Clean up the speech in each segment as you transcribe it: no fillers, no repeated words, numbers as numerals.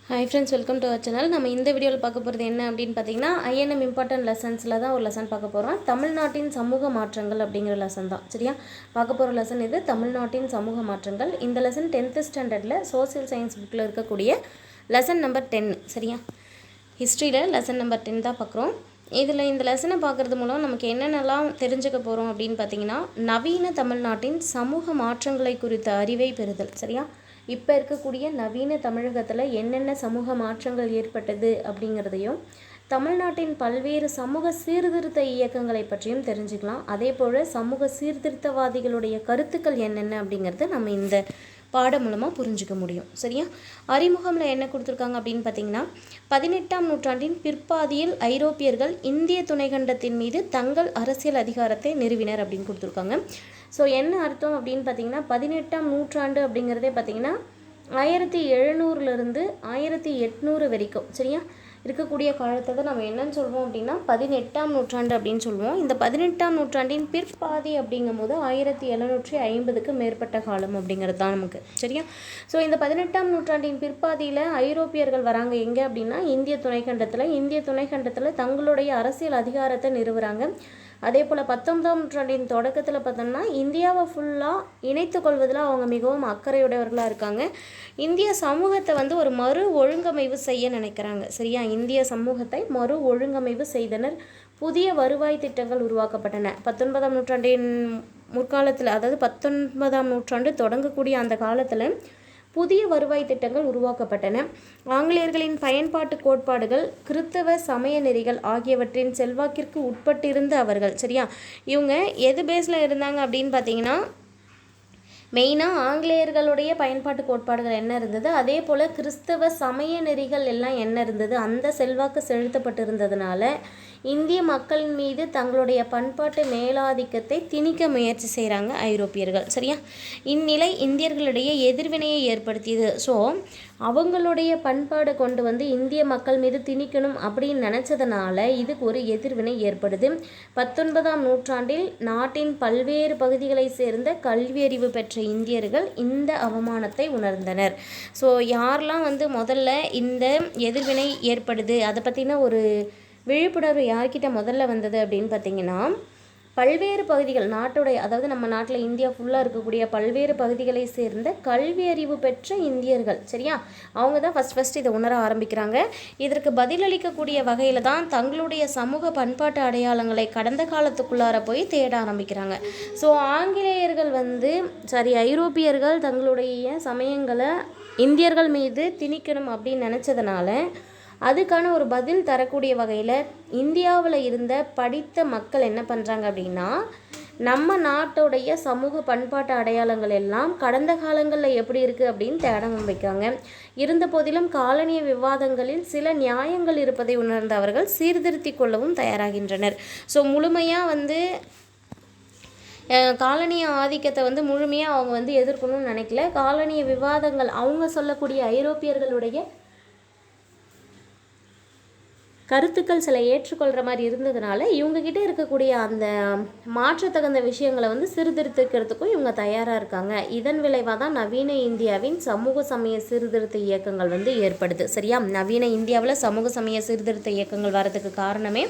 Hi friends, welcome to our channel. நம்ம இந்த வீடியோவில் பார்க்க போகிறது என்ன அப்படின்னு பார்த்தீங்கன்னா, ஐஎன்எம் இம்பார்ட்டன்ட் லெசன்ஸில் தான் ஒரு லெசன் பார்க்க போகிறோம். தமிழ்நாட்டின் சமூக மாற்றங்கள் அப்படிங்கிற லெசன் தான். சரியா, பார்க்க போகிற லெசன் இது தமிழ்நாட்டின் சமூக மாற்றங்கள். இந்த லெசன் 10th ஸ்டாண்டர்டில் சோசியல் சயின்ஸ் புக்கில் இருக்கக்கூடிய லெசன் நம்பர் 10. சரியா, ஹிஸ்ட்ரியில் லெசன் நம்பர் 10 தான் பார்க்குறோம். இதில் இந்த லெசனை பார்க்குறது மூலம் நமக்கு என்னென்னலாம் தெரிஞ்சுக்க போகிறோம் அப்படின்னு பார்த்தீங்கன்னா, நவீன தமிழ்நாட்டின் சமூக மாற்றங்களை குறித்த அறிவை பெறுதல். சரியா, இப்போ இருக்கக்கூடிய நவீன தமிழகத்தில் என்னென்ன சமூக மாற்றங்கள் ஏற்பட்டது அப்படிங்கிறதையும், தமிழ்நாட்டின் பல்வேறு சமூக சீர்திருத்த இயக்கங்களை பற்றியும் தெரிஞ்சுக்கலாம். அதே போல் சமூக சீர்திருத்தவாதிகளுடைய கருத்துக்கள் என்னென்ன அப்படிங்கிறத நம்ம இந்த பாடம் மூலமாக புரிஞ்சுக்க முடியும். சரியா, அறிமுகமில் என்ன கொடுத்துருக்காங்க அப்படின்னு பார்த்தீங்கன்னா, 18ஆம் நூற்றாண்டின் பிற்பாதியில் ஐரோப்பியர்கள் இந்திய துணைக்கண்டத்தின் மீது தங்கள் அரசியல் அதிகாரத்தை நிறுவினர் அப்படின்னு கொடுத்துருக்காங்க. ஸோ என்ன அர்த்தம் அப்படின்னு பார்த்தீங்கன்னா, 18ஆம் நூற்றாண்டு அப்படிங்கிறதே பார்த்தீங்கன்னா 1700லேருந்து 1800 வரைக்கும் சரியா இருக்கக்கூடிய காலத்தை தான் நம்ம என்னன்னு சொல்வோம் அப்படின்னா 18ஆம் நூற்றாண்டு அப்படின்னு சொல்லுவோம். இந்த 18ஆம் நூற்றாண்டின் பிற்பாதி அப்படிங்கும் போது 1750க்கு மேற்பட்ட காலம் அப்படிங்கிறது தான் நமக்கு. சரியா, ஸோ இந்த 18ஆம் நூற்றாண்டின் பிற்பாதியில் ஐரோப்பியர்கள் வராங்க எங்கே அப்படின்னா இந்திய துணைக்கண்டத்தில் தங்களுடைய அரசியல் அதிகாரத்தை நிறுவுறாங்க. அதே போல் 19ஆம் நூற்றாண்டின் தொடக்கத்தில் பார்த்தோம்னா இந்தியாவை ஃபுல்லாக இணைத்து கொள்வதில் அவங்க மிகவும் அக்கறையுடையவர்களாக இருக்காங்க. இந்திய சமூகத்தை ஒரு மறு ஒழுங்கமைவு செய்ய நினைக்கிறாங்க. சரியா, இந்திய சமூகத்தை மறு ஒழுங்கமைவு செய்தனர். புதிய வருவாய் திட்டங்கள் உருவாக்கப்பட்டன. 19ஆம் நூற்றாண்டின் முற்காலத்தில், அதாவது 19ஆம் நூற்றாண்டு தொடங்கக்கூடிய அந்த காலத்தில் புதிய வருவாய் திட்டங்கள் உருவாக்கப்பட்டன. ஆங்கிலேயர்களின் பயன்பாட்டு கோட்பாடுகள், கிறித்தவ சமய நெறிகள் ஆகியவற்றின் செல்வாக்கிற்கு உட்பட்டிருந்த அவர்கள். சரியா, இவங்க எது பேஸில் இருந்தாங்க அப்படின்னு பார்த்தீங்கன்னா, மெயினாக ஆங்கிலேயர்களுடைய பயன்பாட்டு கோட்பாடுகள் என்ன இருந்தது, அதே போல் கிறிஸ்தவ சமய நெறிகள் எல்லாம் என்ன இருந்தது, அந்த செல்வாக்கு செலுத்தப்பட்டிருந்ததுனால இந்திய மக்களின் மீது தங்களுடைய பண்பாட்டு மேலாதிக்கத்தை திணிக்க முயற்சி செய்கிறாங்க ஐரோப்பியர்கள். சரியா, இந்நிலை இந்தியர்களிடையே எதிர்வினையை ஏற்படுத்தியது. ஸோ அவங்களுடைய பண்பாடை கொண்டு இந்திய மக்கள் மீது திணிக்கணும் அப்படின்னு நினச்சதுனால இதுக்கு ஒரு எதிர்வினை ஏற்படுது. 19ஆம் நூற்றாண்டில் நாட்டின் பல்வேறு பகுதிகளை சேர்ந்த கல்வியறிவு பெற்ற இந்தியர்கள் இந்த அவமானத்தை உணர்ந்தனர். ஸோ யாரெல்லாம் முதல்ல இந்த எதிர்வினை ஏற்படுது அதை பற்றின ஒரு விழிப்புணர்வு யார்கிட்ட முதல்ல வந்தது அப்படின்னு பார்த்தீங்கன்னா, பல்வேறு பகுதிகள் நாட்டுடைய, அதாவது நம்ம நாட்டில் இந்தியா ஃபுல்லாக இருக்கக்கூடிய பல்வேறு பகுதிகளை சேர்ந்த கல்வி அறிவு பெற்ற இந்தியர்கள். சரியா, அவங்க தான் ஃபஸ்ட் இதை உணர ஆரம்பிக்கிறாங்க. இதற்கு பதிலளிக்கக்கூடிய வகையில் தான் தங்களுடைய சமூக பண்பாட்டு அடையாளங்களை கடந்த காலத்துக்குள்ளார போய் தேட ஆரம்பிக்கிறாங்க. ஸோ ஆங்கிலேயர்கள் ஐரோப்பியர்கள் தங்களுடைய சமயங்களை இந்தியர்கள் மீது திணிக்கணும் அப்படின்னு நினச்சதுனால அதுக்கான ஒரு பதில் தரக்கூடிய வகையில் இந்தியாவில் இருந்த படித்த மக்கள் என்ன பண்ணுறாங்க அப்படின்னா, நம்ம நாட்டுடைய சமூக பண்பாட்டு அடையாளங்கள் எல்லாம் கடந்த காலங்களில் எப்படி இருக்குது அப்படின்னு தேட வைக்காங்க. இருந்த போதிலும் காலனிய விவாதங்களில் சில நியாயங்கள் இருப்பதை உணர்ந்த அவர்கள் சீர்திருத்தி கொள்ளவும் தயாராகின்றனர். ஸோ முழுமையாக காலனிய ஆதிக்கத்தை முழுமையாக அவங்க எதிர்க்கணும்னு நினைக்கல. காலனிய விவாதங்கள் அவங்க சொல்லக்கூடிய ஐரோப்பியர்களுடைய கருத்துக்கள் சில ஏற்றுக்கொள்கிற மாதிரி இருந்ததுனால இவங்ககிட்ட இருக்கக்கூடிய அந்த மாற்றத்தகுந்த விஷயங்களை சீர்திருத்திக்கிறதுக்கும் இவங்க தயாராக இருக்காங்க. இதன் விளைவாக தான் நவீன இந்தியாவின் சமூக சமய சீர்திருத்த இயக்கங்கள் ஏற்படுது. சரியா, நவீன இந்தியாவில் சமூக சமய சீர்திருத்த இயக்கங்கள் வரதுக்கு காரணமே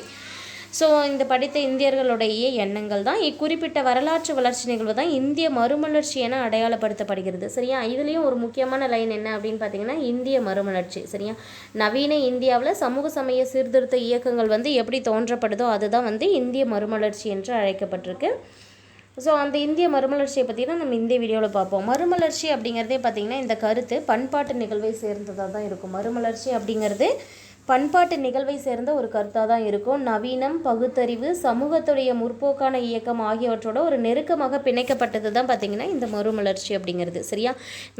ஸோ இந்த படித்த இந்தியர்களுடைய எண்ணங்கள் தான். இக்குறிப்பிட்ட வரலாற்று வளர்ச்சி நிகழ்வு தான் இந்திய மறுமலர்ச்சி என அடையாளப்படுத்தப்படுகிறது. சரியா, இதுலேயும் ஒரு முக்கியமான லைன் என்ன அப்படின்னு பார்த்தீங்கன்னா, இந்திய மறுமலர்ச்சி. சரியா, நவீன இந்தியாவில் சமூக சமய சீர்திருத்த இயக்கங்கள் எப்படி தோன்றப்படுதோ அதுதான் இந்திய மறுமலர்ச்சி என்று அழைக்கப்பட்டிருக்கு. ஸோ அந்த இந்திய மறுமலர்ச்சியை பற்றி தான் நம்ம இந்த வீடியோவில் பார்ப்போம். மறுமலர்ச்சி அப்படிங்கிறதே பார்த்திங்கன்னா இந்த கருத்து பண்பாட்டு நிகழ்வை சேர்ந்ததாக தான் இருக்கும். மறுமலர்ச்சி அப்படிங்கிறது பண்பாட்டு நிகழ்வை சேர்ந்த ஒரு கருத்தாக தான் இருக்கும். நவீனம், பகுத்தறிவு, சமூகத்துடைய முற்போக்கான இயக்கம் ஆகியவற்றோட ஒரு நெருக்கமாக பிணைக்கப்பட்டது தான் பார்த்திங்கன்னா இந்த மறுமலர்ச்சி அப்படிங்கிறது. சரியா,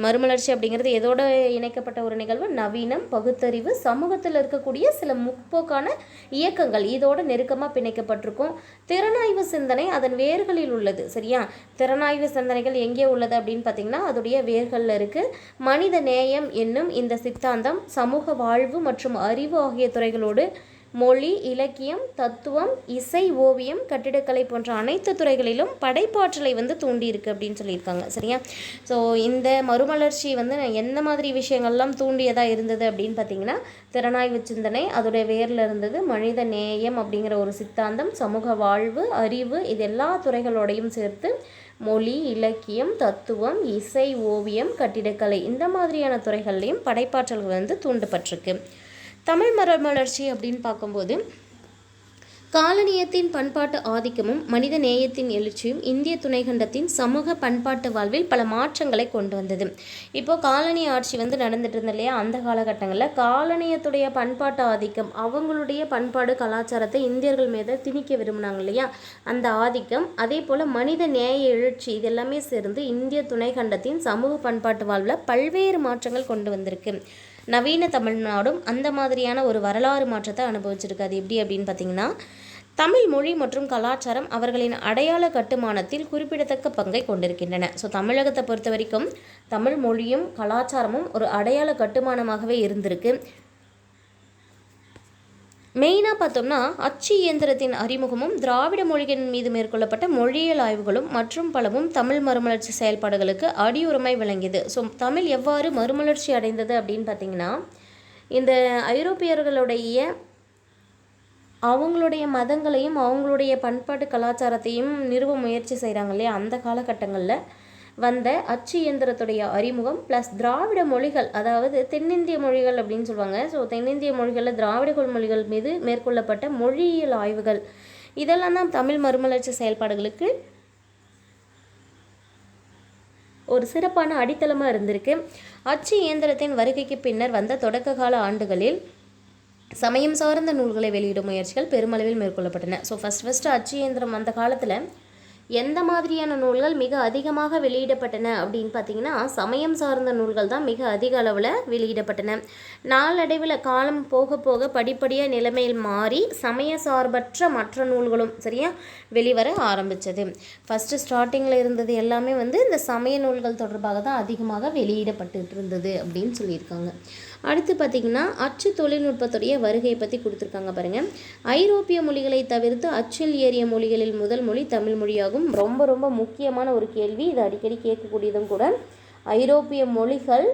மறுமலர்ச்சி அப்படிங்கிறது எதோட இணைக்கப்பட்ட ஒரு நிகழ்வு? நவீனம், பகுத்தறிவு, சமூகத்தில் இருக்கக்கூடிய சில முற்போக்கான இயக்கங்கள் இதோட நெருக்கமாக பிணைக்கப்பட்டிருக்கும். திறனாய்வு சிந்தனை அதன் வேர்களில் உள்ளது. சரியா, திறனாய்வு சிந்தனைகள் எங்கே உள்ளது அப்படின்னு பார்த்திங்கன்னா அதோடைய வேர்களில் இருக்குது. மனித நேயம் என்னும் இந்த சித்தாந்தம் சமூக வாழ்வு மற்றும் அறிவு ஆகிய துறைகளோடு மொழி, இலக்கியம், தத்துவம், இசை, ஓவியம், கட்டிடக்கலை போன்ற அனைத்து துறைகளிலும் படைப்பாற்றலை வந்து தூண்டியிருக்கு அப்படின்னு சொல்லியிருக்காங்க. சரியா? ஸோ இந்த மறுமலர்ச்சி வந்து எந்த மாதிரி விஷயங்கள்லாம் தூண்டியதாக இருந்தது அப்படின்னு பார்த்தீங்கன்னா, திறனாய்வு சிந்தனை அதோடைய வேரில் இருந்தது, மனித நேயம் அப்படிங்கிற ஒரு சித்தாந்தம், சமூக வாழ்வு, அறிவு, இது எல்லா துறைகளோடையும் சேர்த்து மொழி, இலக்கியம், தத்துவம், இசை, ஓவியம், கட்டிடக்கலை இந்த மாதிரியான துறைகள்லையும் படைப்பாற்றல்கள் வந்து தூண்டப்பட்டிருக்கு. தமிழ் மறுமலர்ச்சி அப்படின்னு பார்க்கும்போது காலனியத்தின் பண்பாட்டு ஆதிக்கமும் மனித நேயத்தின் எழுச்சியும் இந்திய துணைக்கண்டத்தின் சமூக பண்பாட்டு வாழ்வில் பல மாற்றங்களை கொண்டு வந்தது. இப்போது காலனி ஆட்சி வந்து நடந்துட்டு இருந்த இல்லையா, அந்த காலகட்டங்களில் காலனியத்துடைய பண்பாட்டு ஆதிக்கம், அவங்களுடைய பண்பாடு கலாச்சாரத்தை இந்தியர்கள் மீது திணிக்க விரும்பினாங்க இல்லையா, அந்த ஆதிக்கம், அதே போல் மனித நேய எழுச்சி, இது எல்லாமே சேர்ந்து இந்திய துணைக்கண்டத்தின் சமூக பண்பாட்டு வாழ்வில் பல்வேறு மாற்றங்கள் கொண்டு வந்திருக்கு. நவீன தமிழ்நாடும் அந்த மாதிரியான ஒரு வரலாறு மாற்றத்தை அனுபவிச்சிருக்கு. அது எப்படி அப்படின்னு பார்த்தீங்கன்னா, தமிழ் மொழி மற்றும் கலாச்சாரம் அவர்களின் அடையாள கட்டுமானத்தில் குறிப்பிடத்தக்க பங்கை கொண்டிருக்கின்றன. ஸோ தமிழகத்தை பொறுத்த வரைக்கும் தமிழ் மொழியும் கலாச்சாரமும் ஒரு அடையாள கட்டுமானமாகவே இருந்திருக்கு. மெயினாக பார்த்தோம்னா அச்சு இயந்திரத்தின் அறிமுகமும் திராவிட மொழிகளின் மீது மேற்கொள்ளப்பட்ட மொழியியல் ஆய்வுகளும் மற்றும் பலவும் தமிழ் மறுமலர்ச்சி செயல்பாடுகளுக்கு அடியுரிமை வழங்கியது. ஸோ தமிழ் எவ்வாறு மறுமலர்ச்சி அடைந்தது அப்படின்னு பார்த்திங்கன்னா, இந்த ஐரோப்பியர்களுடைய அவங்களுடைய மதங்களையும் அவங்களுடைய பண்பாட்டு கலாச்சாரத்தையும் நிறுவ முயற்சி செய்கிறாங்க இல்லையா, அந்த காலகட்டங்களில் வந்த அச்சு இயந்திரத்துடைய அறிமுகம் ப்ளஸ் திராவிட மொழிகள், அதாவது தென்னிந்திய மொழிகள் அப்படின்னு சொல்லுவாங்க. ஸோ தென்னிந்திய மொழிகளில் திராவிட மொழிகள் மீது மேற்கொள்ளப்பட்ட மொழியியல் ஆய்வுகள், இதெல்லாம் தான் தமிழ் மறுமலர்ச்சி செயல்பாடுகளுக்கு ஒரு சிறப்பான அடித்தளமாக இருந்திருக்கு. அச்சு இயந்திரத்தின் வருகைக்கு பின்னர் வந்த தொடக்க கால ஆண்டுகளில் சமயம் சார்ந்த நூல்களை வெளியிடும் முயற்சிகள் பெருமளவில் மேற்கொள்ளப்பட்டன. ஸோ ஃபஸ்ட்டு அச்சு இயந்திரம் அந்த காலத்தில் எந்த மாதிரியான நூல்கள் மிக அதிகமாக வெளியிடப்பட்டன அப்படின்னு பார்த்தீங்கன்னா, சமயம் சார்ந்த நூல்கள் தான் மிக அதிக அளவில் வெளியிடப்பட்டன. நாளடைவில் காலம் போக போக படிப்படியாக நிலைமையில் மாறி சமய சார்பற்ற மற்ற நூல்களும் சரியா வெளிவர ஆரம்பித்தது. ஃபஸ்ட்டு ஸ்டார்டிங்கில் இருந்தது எல்லாமே வந்து இந்த சமய நூல்கள் தொடர்பாக தான் அதிகமாக வெளியிடப்பட்டு இருந்தது அப்படின்னு சொல்லியிருக்காங்க. அடுத்து பார்த்திங்கன்னா, அச்சு தொழில்நுட்பத்துடைய வருகையை பற்றி கொடுத்துருக்காங்க பாருங்கள். ஐரோப்பிய மொழிகளை தவிர்த்து அச்சில் ஏறிய மொழிகளில் முதல் மொழி தமிழ் மொழியாகும். ரொம்ப ரொம்ப முக்கியமான ஒரு கேள்வி, இது அடிக்கடி கேட்கக்கூடியதும் கூட. ஐரோப்பிய மொழிகள்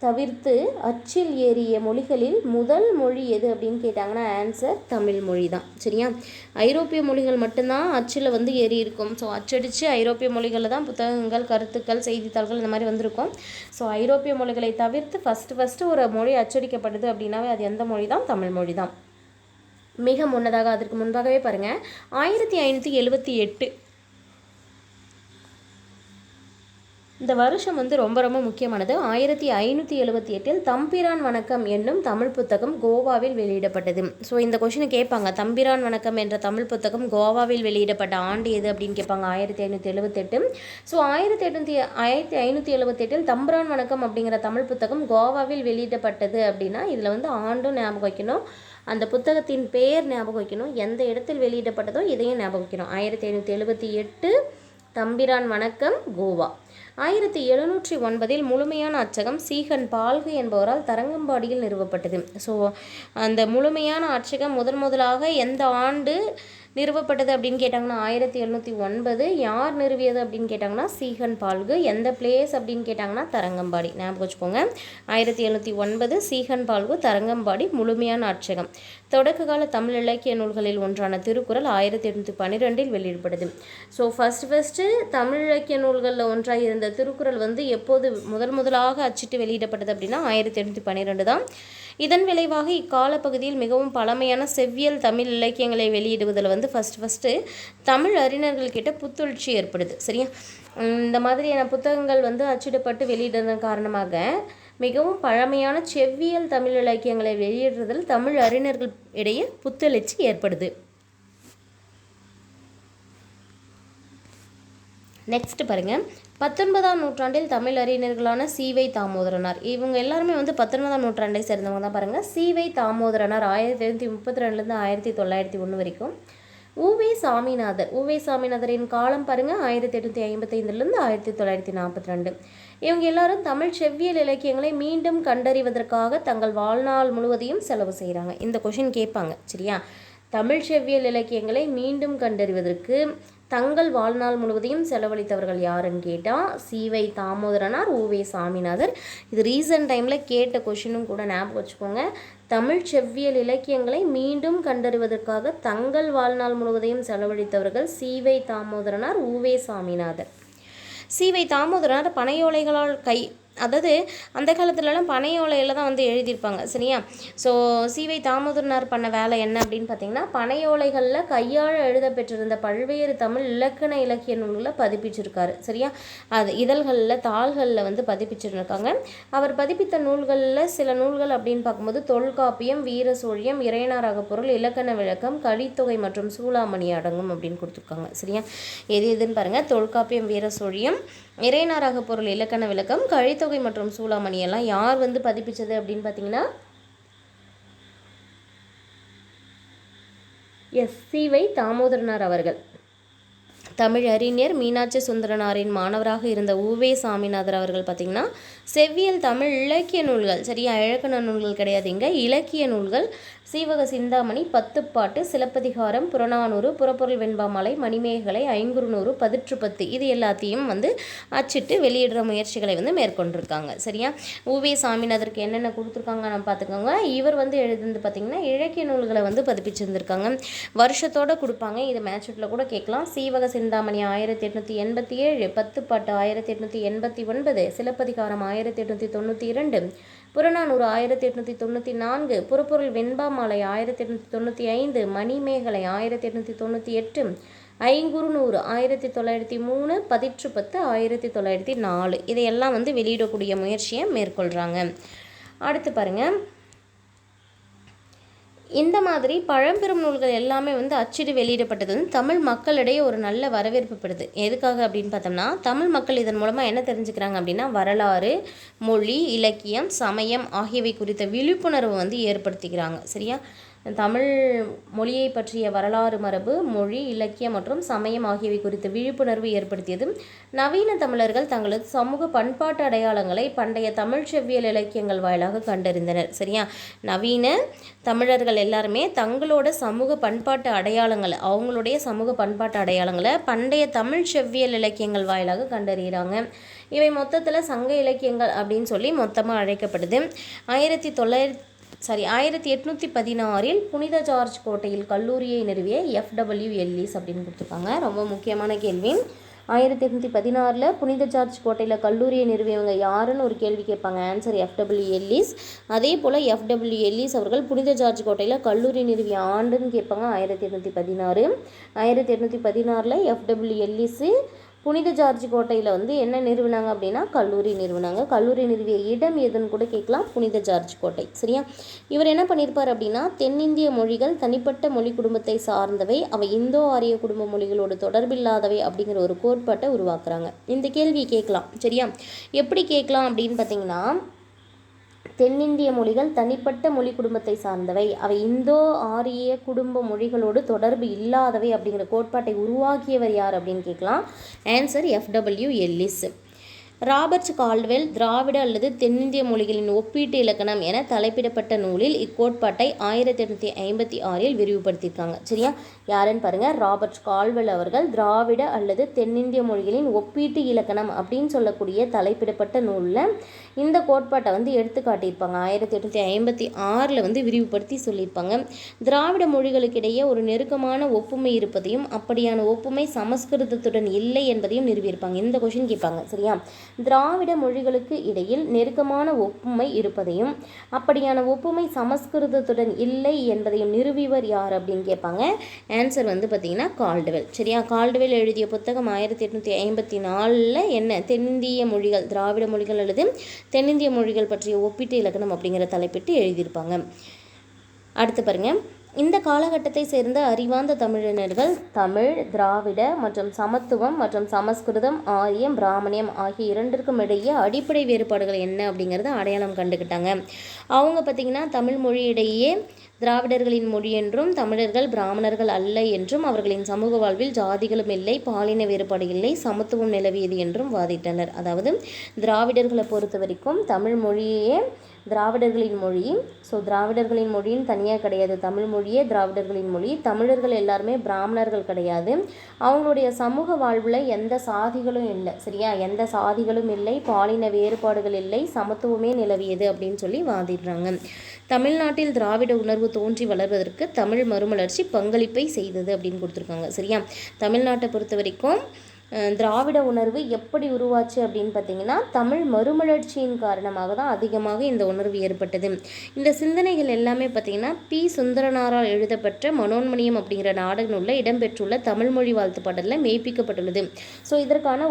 தவிர்த்து அச்சில் ஏறிய மொழிகளில் முதல் மொழி எது அப்படின்னு கேட்டாங்கன்னா ஆன்சர் தமிழ் மொழி தான். சரியா? ஐரோப்பிய மொழிகள் மட்டும்தான் அச்சில் வந்து ஏறி இருக்கும். ஸோ அச்சடித்து ஐரோப்பிய மொழிகளில் தான் புத்தகங்கள், கருத்துக்கள், செய்தித்தாள்கள் இந்த மாதிரி வந்திருக்கும். ஸோ ஐரோப்பிய மொழிகளை தவிர்த்து ஃபஸ்ட்டு ஒரு மொழி அச்சடிக்கப்படுது அப்படின்னாவே அது எந்த மொழி தான்? தமிழ் மொழி தான். மிக முன்னதாக அதற்கு முன்பாகவே பாருங்கள், 1578 இந்த வருஷம் வந்து ரொம்ப ரொம்ப முக்கியமானது. 1578 தம்பிரான் வணக்கம் என்னும் தமிழ் புத்தகம் கோவாவில் வெளியிடப்பட்டது. ஸோ இந்த கொஷினை கேட்பாங்க, தம்பிரான் வணக்கம் என்ற தமிழ் புத்தகம் கோவாவில் வெளியிடப்பட்ட ஆண்டு எது அப்படின்னு கேட்பாங்க. 1578. ஸோ 1578 தம்பிரான் வணக்கம் அப்படிங்கிற தமிழ் புத்தகம் கோவாவில் வெளியிடப்பட்டது அப்படின்னா இதில் வந்து ஆண்டும் ஞாபகம் வைக்கணும், அந்த புத்தகத்தின் பெயர் ஞாபகம் வைக்கணும், எந்த இடத்தில் வெளியிடப்பட்டதோ இதையும் ஞாபகம் வைக்கணும். 1578 தம்பிரான் வணக்கம் கோவா. 1709 முழுமையான அச்சகம் சீகன் பால்கு என்பவரால் தரங்கம்பாடியில் நிறுவப்பட்டது. ஸோ அந்த முழுமையான அச்சகம் முதலாக எந்த ஆண்டு நிறுவப்பட்டது அப்படின்னு கேட்டாங்கன்னா 1709. யார் நிறுவியது அப்படின்னு கேட்டாங்கன்னா சீகன் பால்கு. எந்த பிளேஸ் அப்படின்னு கேட்டாங்கன்னா தரங்கம்பாடி. ஞாபகம் வச்சுக்கோங்க, 1709 சீகன் பால்கு, தரங்கம்பாடி, முழுமையான அச்சகம். தொடக்க கால தமிழ் இலக்கிய நூல்களில் ஒன்றான திருக்குறள் 1812 வெளியிடப்படுது. ஸோ ஃபஸ்ட்டு தமிழ் இலக்கிய நூல்களில் ஒன்றாக இருந்த திருக்குறள் வந்து எப்போது முதலாக அச்சிட்டு வெளியிடப்பட்டது அப்படின்னா 1812 தான். இதன் விளைவாக இக்கால பகுதியில் மிகவும் பழமையான செவ்வியல் தமிழ் இலக்கியங்களை வெளியிடுவதில் வந்து ஃபஸ்ட்டு தமிழ் அறிஞர்கள்கிட்ட புத்துணர்ச்சி ஏற்படுது. சரியா? இந்த மாதிரியான புத்தகங்கள் வந்து அச்சிடப்பட்டு வெளியிடுறதன் காரணமாக மிகவும் பழமையான செவ்வியல் தமிழ் இலக்கியங்களை வெளியிடுறதில் தமிழ் அறிஞர்கள் இடையே புத்தெழுச்சி ஏற்படுது. நெக்ஸ்ட் பாருங்கள், 19ஆம் நூற்றாண்டில் தமிழ் அறிஞர்களான சி.வை. தாமோதரனார், இவங்க எல்லாருமே வந்து 19ஆம் நூற்றாண்டை சேர்ந்தவங்க தான். பாருங்கள், சி.வை. தாமோதரனார் 1832 1901 வரைக்கும் உவே சாமிநாதரின் காலம் பாருங்கள் 1855 1942. இவங்க எல்லாரும் தமிழ் செவ்வியல் இலக்கியங்களை மீண்டும் கண்டறிவதற்காக தங்கள் வாழ்நாள் முழுவதையும் செலவு செய்கிறாங்க. இந்த கொஷின் கேட்பாங்க சரியா. தமிழ் செவ்வியல் இலக்கியங்களை மீண்டும் கண்டறிவதற்கு தங்கள் வாழ்நாள் முழுவதையும் செலவழித்தவர்கள் யாருன்னு கேட்டால் சி.வை. தாமோதரனார், உவே சாமிநாதர். இது ரீசன்ட் டைமில் கேட்ட கொஷினும் கூட ஞாபகம் வச்சுக்கோங்க. தமிழ் செவ்வியல் இலக்கியங்களை மீண்டும் கண்டறிவதற்காக தங்கள் வாழ்நாள் முழுவதையும் செலவழித்தவர்கள் சி.வை. தாமோதரனார், உவே சாமிநாதர். சி.வை. தாமோதரனார் பனையோலைகளால் அதாவது அந்த காலத்துலலாம் பனையோலையில் தான் வந்து எழுதியிருப்பாங்க சரியா. ஸோ சி.வை. தாமோதரனார் பண்ண வேலை என்ன அப்படின்னு பார்த்தீங்கன்னா, பனையோலைகளில் கையால் எழுத பெற்றிருந்த பல்வேறு தமிழ் இலக்கண இலக்கிய நூல்களை பதிப்பிச்சிருக்காரு சரியா. அது இதழ்களில் தாள்களில் வந்து பதிப்பிச்சிருக்காங்க. அவர் பதிப்பித்த நூல்களில் சில நூல்கள் அப்படின்னு பார்க்கும்போது தொல்காப்பியம், வீர சோழியம், இறையனார் அகப்பொருள், இலக்கண விளக்கம், கலித்தொகை மற்றும் சூளாமணி அடங்கும் அப்படின்னு கொடுத்துருக்காங்க சரியா. எதுன்னு பாருங்கள், தொல்காப்பியம், வீர சோழியம், இறையனார் அகப்பொருள், இலக்கண விளக்கம், கலித்தொகை மற்றும் சூளாமணி எல்லாம் யார் வந்து பதிப்பிச்சது அப்படின்னு பார்த்தீங்கன்னா சி.வை. தாமோதரனார் அவர்கள். தமிழ் அறிஞர் மீனாட்சி சுந்தரனாரின் மாணவராக இருந்த உவே சாமிநாதர் அவர்கள் பார்த்திங்கன்னா செவ்வியல் தமிழ் இலக்கிய நூல்கள் சரியா, இலக்கண நூல்கள் கிடையாதுங்க, இலக்கிய நூல்கள் சீவக சிந்தாமணி, பத்துப்பாட்டு, சிலப்பதிகாரம், புறநானூறு, புறப்பொருள் வெண்பாமாலை, மணிமேகலை, ஐங்குறுநூறு, பதிற்றுப்பத்து இது எல்லாத்தையும் வந்து அச்சிட்டு வெளியிடுற முயற்சிகளை வந்து மேற்கொண்டிருக்காங்க சரியா. உவே சாமிநாதருக்கு என்னென்ன கொடுத்துருக்காங்க நம்ம பார்த்துக்கோங்க. இவர் வந்து எழுதுந்து பார்த்திங்கன்னா இலக்கிய நூல்களை வந்து பதிப்பிச்சிருந்திருக்காங்க. வருஷத்தோடு கொடுப்பாங்க, இது மேட்ச்ஷீட்டில் கூட கேட்கலாம். சீவக சிந்தாமணி 1887, பத்துப்பாட்டு 1889, சிலப்பதிகாரம் 1892, புறநானூறு 1894, புறப்பொருள் வெண்பாமாலை 1895, மணிமேகலை 1898, ஐங்குறுநூறு 1903, பதிற்றுப்பத்து 1904 இதையெல்லாம் வந்து வெளியிடக்கூடிய முயற்சியை மேற்கொள்கிறாங்க. அடுத்து பாருங்கள், இந்த மாதிரி பழம்பெரும் நூல்கள் எல்லாமே வந்து அச்சிடு வெளியிடப்பட்டது வந்து தமிழ் மக்களிடையே ஒரு நல்ல வரவேற்பு பெறுது. எதுக்காக அப்படின்னு பார்த்தோம்னா, தமிழ் மக்கள் இதன் மூலமாக என்ன தெரிஞ்சுக்கிறாங்க அப்படின்னா வரலாறு, மொழி, இலக்கியம், சமயம் ஆகியவை குறித்த விழிப்புணர்வு வந்து ஏற்படுத்திக்கிறாங்க சரியா. தமிழ் மொழியை பற்றிய வரலாறு, மரபு, மொழி, இலக்கியம் மற்றும் சமயம் ஆகியவை குறித்த விழிப்புணர்வு ஏற்படுத்தியது. நவீன தமிழர்கள் தங்களது சமூக பண்பாட்டு அடையாளங்களை பண்டைய தமிழ் செவ்வியல் இலக்கியங்கள் வாயிலாக கண்டறிந்தனர் சரியா. நவீன தமிழர்கள் எல்லாருமே தங்களோட சமூக பண்பாட்டு அடையாளங்களை அவங்களுடைய சமூக பண்பாட்டு அடையாளங்களை பண்டைய தமிழ் செவ்வியல் இலக்கியங்கள் வாயிலாக கண்டறிகிறாங்க. இவை மொத்தத்தில் சங்க இலக்கியங்கள் அப்படின்னு சொல்லி மொத்தமாக அழைக்கப்படுது. 1816 புனித ஜார்ஜ் கோட்டையில் கல்லூரியை நிறுவிய F.W. எல்லிஸ் அப்படின்னு கொடுத்துருக்காங்க. ரொம்ப முக்கியமான கேள்வி. 1816 புனித ஜார்ஜ் கோட்டையில் கல்லூரியை நிறுவியவங்க யாருன்னு ஒரு கேள்வி கேட்பாங்க. Answer F.W. எல்லிஸ். அதே போல் F.W. எல்லிஸ் அவர்கள் புனித ஜார்ஜ் கோட்டையில் கல்லூரி நிறுவிய ஆண்டுன்னு கேட்பாங்க. 1816. 1816 F.W. எல்லிஸ் புனித ஜார்ஜ் கோட்டையில் வந்து என்ன நிறுவினாங்க அப்படின்னா கல்லூரி நிறுவினாங்க. கல்லூரி நிறுவிய இடம் எதுன்னு கூட கேட்கலாம், புனித ஜார்ஜ் கோட்டை சரியா. இவர் என்ன பண்ணியிருப்பார் அப்படின்னா தென்னிந்திய மொழிகள் தனிப்பட்ட மொழி குடும்பத்தை சார்ந்தவை, அவை இந்தோ ஆரிய குடும்ப மொழிகளோடு தொடர்பில்லாதவை அப்படிங்கிற ஒரு கோட்பாட்டை உருவாக்குறாங்க. இந்த கேள்வி கேட்கலாம் சரியா. எப்படி கேட்கலாம் அப்படின்னு பார்த்தீங்கன்னா, தென்னிந்திய மொழிகள் தனிப்பட்ட மொழி குடும்பத்தை சார்ந்தவை, அவை இந்தோ ஆரிய குடும்ப மொழிகளோடு தொடர்பு இல்லாதவை அப்படிங்கிற கோட்பாட்டை உருவாக்கியவர் யார் அப்படின்னு கேட்கலாம். Answer F.W. Ellis. Robert Caldwell திராவிட அல்லது தென்னிந்திய மொழிகளின் ஒப்பீட்டு இலக்கணம் என தலைப்பிடப்பட்ட நூலில் இக்கோட்பாட்டை 1856 விரிவுபடுத்தியிருக்காங்க சரியா. யாருன்னு பாருங்கள், ராபர்ட் கால்ட்வெல் அவர்கள் திராவிட அல்லது தென்னிந்திய மொழிகளின் ஒப்பீட்டு இலக்கணம் அப்படின்னு சொல்லக்கூடிய தலைப்பிடப்பட்ட நூலில் இந்த கோட்பாட்டை வந்து எடுத்து காட்டியிருப்பாங்க. 1856 வந்து விரிவுபடுத்தி சொல்லியிருப்பாங்க. திராவிட மொழிகளுக்கிடையே ஒரு நெருக்கமான ஒப்புமை இருப்பதையும் அப்படியான ஒப்புமை சமஸ்கிருதத்துடன் இல்லை என்பதையும் நிறுவியிருப்பாங்க. இந்த கொஷின் கேட்பாங்க சரியா. திராவிட மொழிகளுக்கு இடையில் நெருக்கமான ஒப்புமை இருப்பதையும் அப்படியான ஒப்புமை சமஸ்கிருதத்துடன் இல்லை என்பதையும் நிறுவியவர் யார் அப்படின்னு கேட்பாங்க. ஆன்சர் வந்து பார்த்தீங்கன்னா கால்ட்வெல் சரியா. கால்ட்வெல் எழுதிய புத்தகம் 1854 என்ன தென்னிந்திய மொழிகள், திராவிட மொழிகள் அல்லது தென்னிந்திய மொழிகள் பற்றிய ஒப்பீட்டு இலக்கணம் அப்படிங்கிற தலைப்பிட்டு எழுதியிருப்பாங்க. அடுத்து பாருங்க, இந்த காலகட்டத்தை சேர்ந்த அறிவார்ந்த தமிழினர்கள் தமிழ், திராவிட மற்றும் சமத்துவம் மற்றும் சமஸ்கிருதம், ஆரியம், பிராமணியம் ஆகிய இரண்டிற்கும் இடையே அடிப்படை வேறுபாடுகள் என்ன அப்படிங்கிறத அடையாளம் கண்டுக்கிட்டாங்க. அவங்க பார்த்திங்கன்னா தமிழ் மொழியிடையே திராவிடர்களின் மொழி என்றும் தமிழர்கள் பிராமணர்கள் அல்ல என்றும் அவர்களின் சமூக வாழ்வில் ஜாதிகளும் இல்லை, பாலின வேறுபாடு இல்லை, சமத்துவம் நிலவியது என்றும் வாதிட்டனர். அதாவது திராவிடர்களை பொறுத்த வரைக்கும் தமிழ் மொழியே திராவிடர்களின் மொழி. ஸோ திராவிடர்களின் மொழின்னு தனியாக கிடையாது, தமிழ் மொழியே திராவிடர்களின் மொழி. தமிழர்கள் எல்லாருமே பிராமணர்கள் கிடையாது. அவங்களுடைய சமூக வாழ்வில் எந்த சாதிகளும் இல்லை, சரியா, எந்த சாதிகளும் இல்லை, பாலின வேறுபாடுகள் இல்லை, சமத்துவமே நிலவியது அப்படின்னு சொல்லி வாதிடுறாங்க. தமிழ்நாட்டில் திராவிட உணர்வு தோன்றி வளர்வதற்கு தமிழ் மறுமலர்ச்சி பங்களிப்பை செய்தது அப்படின்னு கொடுத்துருக்காங்க. சரியா, தமிழ்நாட்டை பொறுத்த வரைக்கும் திராவிட உணர்வு எப்படி உருவாச்சு அப்படின்னு பார்த்தீங்கன்னா தமிழ் மறுமலர்ச்சியின் காரணமாக தான் அதிகமாக இந்த உணர்வு ஏற்பட்டது. இந்த சிந்தனைகள் எல்லாமே பார்த்தீங்கன்னா பி. சுந்தரனாரால் எழுதப்பட்ட மனோன்மணியம் அப்படிங்கிற நாடக நூலில் இடம்பெற்றுள்ள தமிழ் மொழி வாழ்த்து பாடலில் மெய்ப்பிக்கப்பட்டுள்ளது. ஸோ இதற்கான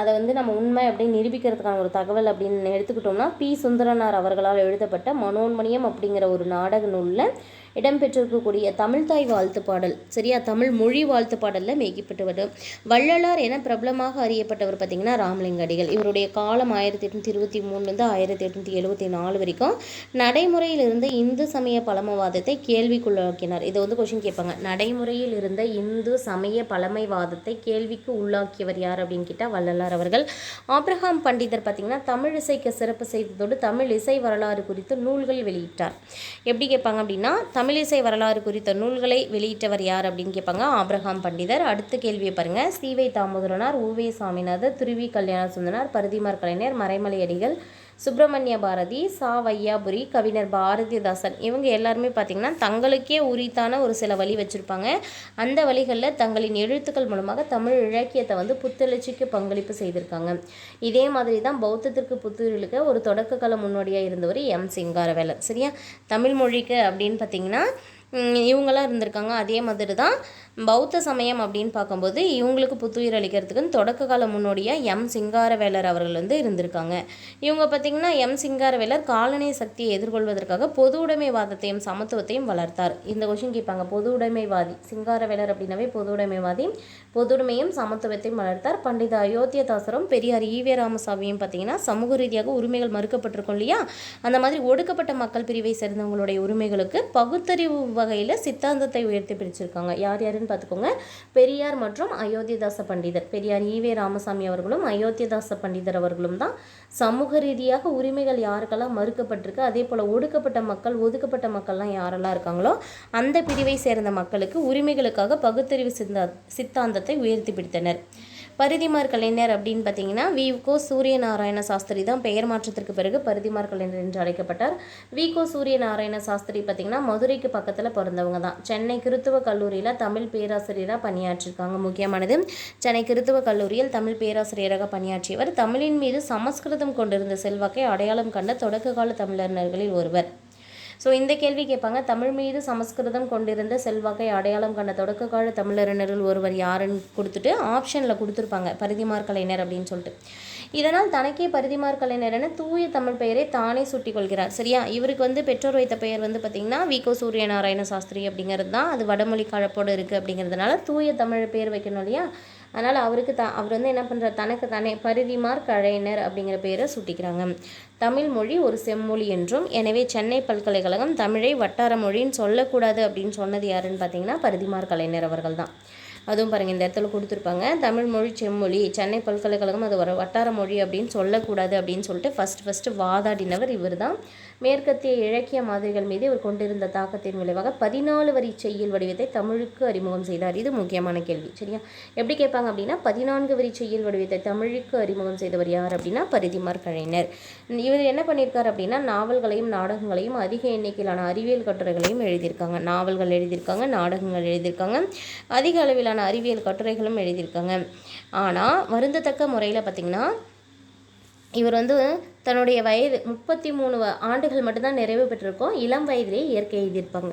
அதை வந்து நம்ம உண்மை அப்படின்னு நிரூபிக்கிறதுக்கான ஒரு தகவல் அப்படின்னு எடுத்துக்கிட்டோம்னா பி. சுந்தரனார் அவர்களால் எழுதப்பட்ட மனோன்மணியம் அப்படிங்கிற ஒரு நாடக நூலில் இடம்பெற்றிருக்கக்கூடிய தமிழ்தாய் வாழ்த்து பாடல், சரியா, தமிழ் மொழி வாழ்த்து பாடலில் மெய்க்கப்பட்டவர். வள்ளலார் என பிரபலமாக அறியப்பட்டவர் பார்த்திங்கன்னா ராமலிங்க அடிகள். இவருடைய காலம் 1823 1874 வரைக்கும் நடைமுறையில் இருந்த இந்து சமய பழமைவாதத்தை கேள்விக்குள்ளாக்கினார். இதை வந்து கொஸ்டின் கேட்பாங்க. நடைமுறையில் இருந்த இந்து சமய பழமைவாதத்தை கேள்விக்கு உள்ளாக்கியவர் யார் அப்படின்னு கேட்டால் வள்ளலார் அவர்கள். ஆப்ரஹாம் பண்டிதர் பார்த்திங்கன்னா தமிழ் இசைக்கு சிறப்பு செய்ததோடு தமிழ் இசை வரலாறு குறித்து நூல்கள் வெளியிட்டார். எப்படி கேட்பாங்க அப்படின்னா தமிழிசை வரலாறு குறித்த நூல்களை வெளியிட்டவர் யார் அப்படின்னு கேட்பாங்க, ஆப்ரஹாம் பண்டிதர். அடுத்த கேள்வியை பாருங்கள். சி.வை. தாமோதரனார், உ.வே. சாமிநாதர், திருவி கல்யாண சுந்தரனார், பரிதிமார் கலைஞர், மறைமலை அடிகள், சுப்பிரமணிய பாரதி, சா. வையாபுரி, கவிஞர் பாரதிதாசன், இவங்க எல்லாருமே பார்த்திங்கன்னா தங்களுக்கே உரித்தான ஒரு சில வழி வச்சுருப்பாங்க. அந்த வழிகளில் தங்களின் எழுத்துக்கள் மூலமாக தமிழ் இலக்கியத்தை வந்து புத்தெழுச்சிக்கு பங்களிப்பு செய்திருக்காங்க. இதே மாதிரி தான் பௌத்தத்திற்கு புத்துயிருக்கு ஒரு தொடக்க கால முன்னோடியாக இருந்தவர் எம். சிங்காரவேலர். சரியா, தமிழ் மொழிக்கு அப்படின்னு பார்த்திங்கன்னா இவங்களாம் இருந்திருக்காங்க. அதே மாதிரி தான் பௌத்த சமயம் அப்படின்னு பார்க்கும்போது இவங்களுக்கு புத்துயிர் அளிக்கிறதுக்குன்னு தொடக்க கால முன்னோடியாக எம். சிங்காரவேலர் அவர்கள் வந்து இருந்திருக்காங்க. இவங்க பார்த்திங்கன்னா எம். சிங்காரவேலர் காலனி சக்தியை எதிர்கொள்வதற்காக பொது உடைமைவாதத்தையும் சமத்துவத்தையும் வளர்த்தார். இந்த கொஸ்டின் கேட்பாங்க. பொது உடைமைவாதி சிங்காரவேலர் அப்படின்னாவே பொது உடைமைவாதி, பொது உடைமையும் சமத்துவத்தையும் வளர்த்தார். பண்டித அயோத்தியதாசரும் பெரியார் ஈவே ராமசாமியும் பார்த்திங்கன்னா சமூக ரீதியாக உரிமைகள் மறுக்கப்பட்டிருக்கும் இல்லையா, அந்த மாதிரி ஒடுக்கப்பட்ட மக்கள் பிரிவை சேர்ந்தவங்களுடைய உரிமைகளுக்கு பகுத்தறிவு வகையில் சித்தாந்தத்தை உயர்த்தி பிடிச்சிருக்காங்க. யார் யாருன்னு பார்த்துக்கோங்க. பெரியார் மற்றும் அயோத்தியதாச பண்டிதர். பெரியார் ஈவே ராமசாமி அவர்களும் அயோத்தியதாச பண்டிதர் அவர்களும் தான் சமூக ரீதியாக உரிமைகள் யாருக்கெல்லாம் மறுக்கப்பட்டிருக்கு, அதே போல் ஒடுக்கப்பட்ட மக்கள் ஒதுக்கப்பட்ட மக்கள்லாம் யாரெல்லாம் இருக்காங்களோ அந்த பிரிவை சேர்ந்த மக்களுக்கு உரிமைகளுக்காக பகுத்தறிவு சித்தாந்தத்தை உயர்த்தி பிடித்தனர். பரிதிமார் கலைஞர் அப்படின்னு பார்த்தீங்கன்னா வி.கோ. சூரியநாராயண சாஸ்திரி தான் பெயர் மாற்றத்திற்கு பிறகு பரிதிமார் கலைஞர் என்று அழைக்கப்பட்டார். வி.கோ. சூரியநாராயண சாஸ்திரி பார்த்திங்கன்னா மதுரைக்கு பக்கத்தில் பிறந்தவங்க தான். சென்னை கிறித்துவ கல்லூரியில் தமிழ் பேராசிரியராக பணியாற்றிருக்காங்க. முக்கியமானது, சென்னை கிறித்துவ கல்லூரியில் தமிழ் பேராசிரியராக பணியாற்றியவர். தமிழின் மீது சமஸ்கிருதம் கொண்டிருந்த செல்வாக்கை அடையாளம் கண்ட தொடக்க கால தமிழறிஞர்களில் ஒருவர். ஸோ இந்த கேள்வி கேட்பாங்க. தமிழ் மீது சமஸ்கிருதம் கொண்டிருந்த செல்வாக்கை அடையாளம் கண்ட தொடக்க கால தமிழறிஞர்கள் ஒருவர் யாருன்னு கொடுத்துட்டு ஆப்ஷனில் கொடுத்துருப்பாங்க பரிதிமார் கலைஞர் அப்படின்னு சொல்லிட்டு. இதனால் தனக்கே பரிதிமார் கலைஞர் என தூய தமிழ் பெயரை தானே சூட்டிக் கொள்கிறார். சரியா, இவருக்கு வந்து பெற்றோர் வைத்த பெயர் வந்து பார்த்திங்கன்னா வி.கோ. சூரியநாராயண சாஸ்திரி அப்படிங்கிறது தான். அது வடமொழி கலப்போடு இருக்குது அப்படிங்கிறதுனால தூய தமிழ் பெயர் வைக்கணும் இல்லையா, அதனால் அவர் வந்து என்ன பண்ணுறார், தனக்கு தானே பரிதிமார் கலைஞர் அப்படிங்கிற பெயரை சூட்டிக்கிறாங்க. தமிழ் மொழி ஒரு செம்மொழி என்றும், எனவே சென்னை பல்கலைக்கழகம் தமிழை வட்டார மொழின்னு சொல்லக்கூடாது அப்படின்னு சொன்னது யாருன்னு பார்த்தீங்கன்னா பரிதிமார் கலைஞர் அவர்கள் தான். அதுவும் பாருங்கள், இந்த இடத்துல கொடுத்துருப்பாங்க. தமிழ் மொழி செம்மொழி, சென்னை பல்கலைக்கழகம் அது ஒரு வட்டார மொழி அப்படின்னு சொல்லக்கூடாது அப்படின்னு சொல்லிட்டு ஃபஸ்ட்டு வாதாடினவர் இவர் தான். மேற்கத்திய இலக்கிய மாதிரிகள் மீது இவர் கொண்டிருந்த தாக்கத்தின் விளைவாக 14 வரி செய்யுள் வடிவத்தை தமிழுக்கு அறிமுகம் செய்தார். இது முக்கியமான கேள்வி. சரியா, எப்படி கேட்பாங்க அப்படின்னா 14 வரி செய்யுள் வடிவத்தை தமிழுக்கு அறிமுகம் செய்தவர் யார் அப்படின்னா பரிதிமார் கலைஞர். இவர் என்ன பண்ணியிருக்கார் அப்படின்னா நாவல்களையும் நாடகங்களையும் அதிக எண்ணிக்கையிலான அறிவியல் கட்டுரைகளையும் எழுதியிருக்காங்க. நாவல்கள் எழுதியிருக்காங்க, நாடகங்கள் எழுதியிருக்காங்க, அதிக அளவிலான அறிவியல் கட்டுரைகளும் எழுதியிருக்காங்க. ஆனால் வருந்தத்தக்க முறையில் பார்த்திங்கன்னா இவர் வந்து தன்னுடைய வயது 33 ஆண்டுகள் மட்டும்தான் நிறைவு பெற்றிருக்கோம். இளம் வயதிலே இயற்கை எழுதியிருப்பாங்க.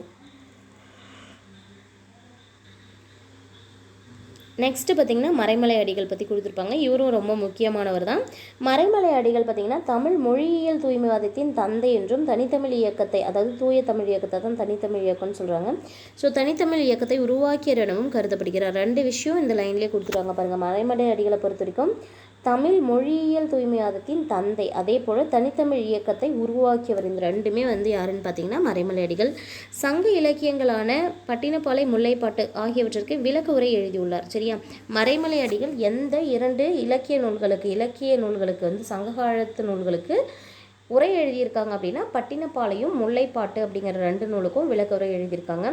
நெக்ஸ்ட்டு பார்த்திங்கன்னா மறைமலை அடிகள் பற்றி கொடுத்துருப்பாங்க. இவரும் ரொம்ப முக்கியமானவர் தான். மறைமலை அடிகள் பார்த்திங்கன்னா தமிழ் மொழியியல் தூய்மைவாதத்தின் தந்தை என்றும் தனித்தமிழ் இயக்கத்தை, அதாவது தூய தமிழ் இயக்கத்தை தான் தனித்தமிழ் இயக்கம்னு சொல்கிறாங்க. ஸோ தனித்தமிழ் இயக்கத்தை உருவாக்கியர் எனவும் கருதப்படுகிறார். 2 விஷயம் இந்த லைன்லேயே கொடுத்துருவாங்க பாருங்கள். மறைமலை அடிகளை பொறுத்த வரைக்கும் தமிழ் மொழியியல் தூய்மைவாதத்தின் தந்தை, அதே போல் தனித்தமிழ் இயக்கத்தை உருவாக்கியவர். இந்த 2மே யாருன்னு பார்த்தீங்கன்னா மறைமலை அடிகள். சங்க இலக்கியங்களான பட்டினப்பாலை, முல்லைப்பாட்டு ஆகியவற்றிற்கு விளக்க உரை எழுதியுள்ளார். சரியா, மறைமலை அடிகள் எந்த 2 இலக்கிய நூல்களுக்கு சங்ககாலத்து நூல்களுக்கு உரை எழுதியிருக்காங்க அப்படின்னா பட்டினப்பாலையும் முல்லைப்பாட்டு அப்படிங்கிற 2 நூலுக்கும் விளக்க உரை எழுதியிருக்காங்க.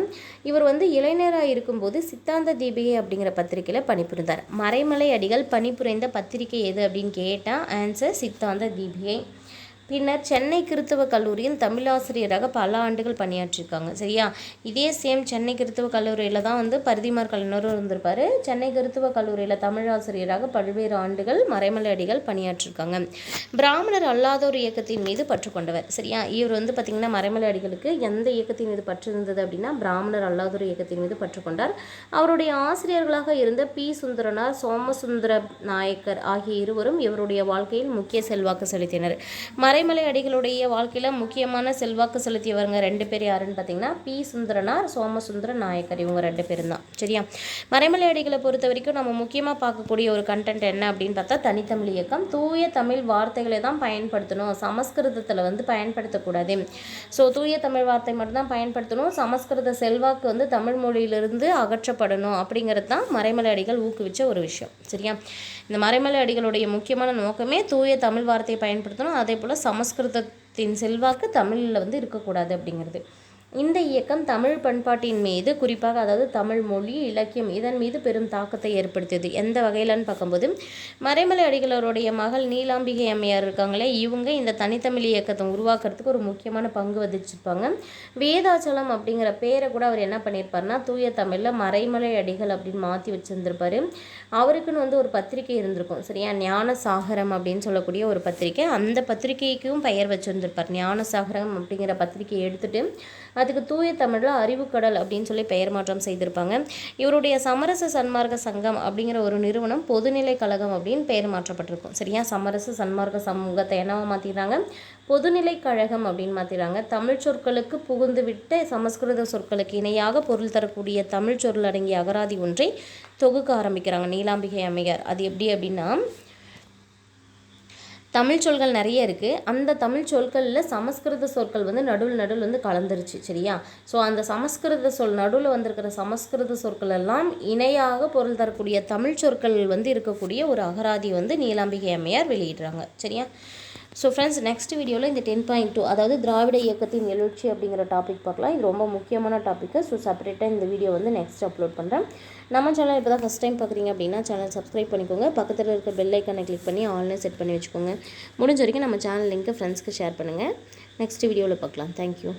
இவர் இளைஞராக இருக்கும்போது சித்தாந்த தீபிகை அப்படிங்கிற பத்திரிகையில் பணிபுரிந்தார். மறைமலை அடிகள் பணிபுரிந்த பத்திரிகை எது அப்படின்னு கேட்டால் ஆன்சர் சித்தாந்த தீபிகை. பின்னர் சென்னை கிறித்துவ கல்லூரியில் தமிழாசிரியராக பல ஆண்டுகள் பணியாற்றிருக்காங்க. சரியா, இதே சேம் சென்னை கிறித்துவ கல்லூரியில் தான் பரிதிமார் கலைஞரும் இருந்திருப்பார். சென்னை கிறித்துவ கல்லூரியில் தமிழாசிரியராக பல்வேறு ஆண்டுகள் மறைமலை அடிகள் பணியாற்றிருக்காங்க. பிராமணர் அல்லாதோர் இயக்கத்தின் மீது பற்று கொண்டவர். சரியா, இவர் பார்த்திங்கன்னா மறைமலை அடிகளுக்கு எந்த இயக்கத்தின் மீது பற்று இருந்தது அப்படின்னா பிராமணர் அல்லாதோர் இயக்கத்தின் மீது பற்று கொண்டார். அவருடைய ஆசிரியர்களாக இருந்த பி. சுந்தரனார், சோமசுந்தர நாயக்கர் ஆகிய இருவரும் இவருடைய வாழ்க்கையில் முக்கிய செல்வாக்கு செலுத்தினர். மறைமலை அடிகளுடைய வாழ்க்கையில் முக்கியமான செல்வாக்கு செலுத்தியவங்க 2 பேர் யாருன்னு பார்த்தீங்கன்னா பி. சுந்தரனார், சோமசுந்தர நாயக்கர். இவங்க 2 பேரும் தான். சரியா, மறைமலை அடிகளை பொறுத்த வரைக்கும் நம்ம முக்கியமாக பார்க்கக்கூடிய ஒரு கண்டென்ட் என்ன அப்படின்னு பார்த்தா தனித்தமிழ் இயக்கம். தூய தமிழ் வார்த்தைகளை தான் பயன்படுத்தணும், சமஸ்கிருதத்தில் பயன்படுத்தக்கூடாது. ஸோ தூய தமிழ் வார்த்தை மட்டும்தான் பயன்படுத்தணும், சமஸ்கிருத செல்வாக்கு தமிழ் மொழியிலிருந்து அகற்றப்படணும் அப்படிங்கிறது தான் மறைமலை அடிகள் ஊக்குவிச்ச ஒரு விஷயம். சரியா, இந்த மறைமலை அடிகளுடைய முக்கியமான நோக்கமே தூய தமிழ் வார்த்தையை பயன்படுத்தணும், அதே போல் சமஸ்கிருதத்தின் செல்வாக்கு தமிழில் இருக்கக்கூடாது அப்படிங்கிறது. இந்த இயக்கம் தமிழ் பண்பாட்டின் மீது குறிப்பாக, அதாவது தமிழ் மொழி, இலக்கியம் இதன் மீது பெரும் தாக்கத்தை ஏற்படுத்தியது. எந்த வகையிலன்னு பார்க்கும்போது மறைமலை அடிகளருடைய மகள் நீலாம்பிகை அம்மையார் இருக்காங்களே, இவங்க இந்த தனித்தமிழ் இயக்கத்தை உருவாக்குறதுக்கு ஒரு முக்கியமான பங்கு வகிச்சிருப்பாங்க. வேதாச்சலம் அப்படிங்கிற பேரை கூட அவர் என்ன பண்ணியிருப்பாருன்னா தூய தமிழில் மறைமலை அடிகள் அப்படின்னு மாற்றி வச்சுருந்துருப்பார். அவருக்குன்னு ஒரு பத்திரிகை இருந்திருக்கும். சரியா, ஞானசாகரம் அப்படின்னு சொல்லக்கூடிய ஒரு பத்திரிகை. அந்த பத்திரிகைக்கும் பெயர் வச்சுருந்துருப்பார். ஞானசாகரம் அப்படிங்கிற பத்திரிகையை எடுத்துகிட்டு அதுக்கு தூய தமிழில் அறிவுக்கடல் அப்படின்னு சொல்லி பெயர் மாற்றம் செய்திருப்பாங்க. இவருடைய சமரச சன்மார்க்க சங்கம் அப்படிங்கிற ஒரு நிறுவனம் பொதுநிலை கழகம் அப்படின்னு பெயர் மாற்றப்பட்டிருக்கும். சரியா, சமரச சன்மார்க்க சமூகத்தை என்னவா மாற்றிடுறாங்க, பொதுநிலை கழகம் அப்படின்னு மாற்றிடுறாங்க. தமிழ் சொற்களுக்கு புகுந்து விட்டு சமஸ்கிருத சொற்களுக்கு இணையாக பொருள் தரக்கூடிய தமிழ் சொல் அடங்கிய அகராதி ஒன்றை தொகுக்க ஆரம்பிக்கிறாங்க நீலாம்பிகை அம்மையார். அது எப்படி அப்படின்னா, தமிழ் சொற்கள் நிறைய இருக்குது. அந்த தமிழ் சொற்களில் சமஸ்கிருத சொற்கள் நடுவில் கலந்துருச்சு. சரியா, ஸோ அந்த சமஸ்கிருத சொல் நடுவில் வந்திருக்கிற சமஸ்கிருத சொற்கள் எல்லாம் இணையாக பொருள் தரக்கூடிய தமிழ் சொற்கள் இருக்கக்கூடிய ஒரு அகராதி நீலாம்பிகை அம்மையார் வெளியிடுறாங்க. சரியா, ஸோ ஃப்ரெண்ட்ஸ், நெக்ஸ்ட் வீடியோவில் இந்த 10.2 அதாவது திராவிட இயக்கத்தின் எழுச்சி அப்படிங்கிற டாபிக் பார்க்கலாம். இது ரொம்ப முக்கியமான டாப்பிக்கு. ஸோ செப்பரேட்டாக இந்த வீடியோ நெக்ஸ்ட் அப்லோட் பண்ணுறேன். நம்ம சேனல் இப்போ தான் ஃபஸ்ட் டைம் பார்க்குறீங்க அப்படின்னா சேனல் சப்ஸ்கிரைப் பண்ணிக்கோங்க. பக்கத்தில் இருக்க பெல் ஐக்கனை கிளிக் பண்ணி ஆன்லைன் செட் பண்ணி வச்சுக்கோங்க. முடிஞ்ச வரைக்கும் நம்ம சேனல் லிங்க்கை ஃப்ரெண்ட்ஸ்க்கு ஷேர் பண்ணுங்கள். நெக்ஸ்ட் வீடியோவில் பார்க்கலாம். தேங்க்யூ.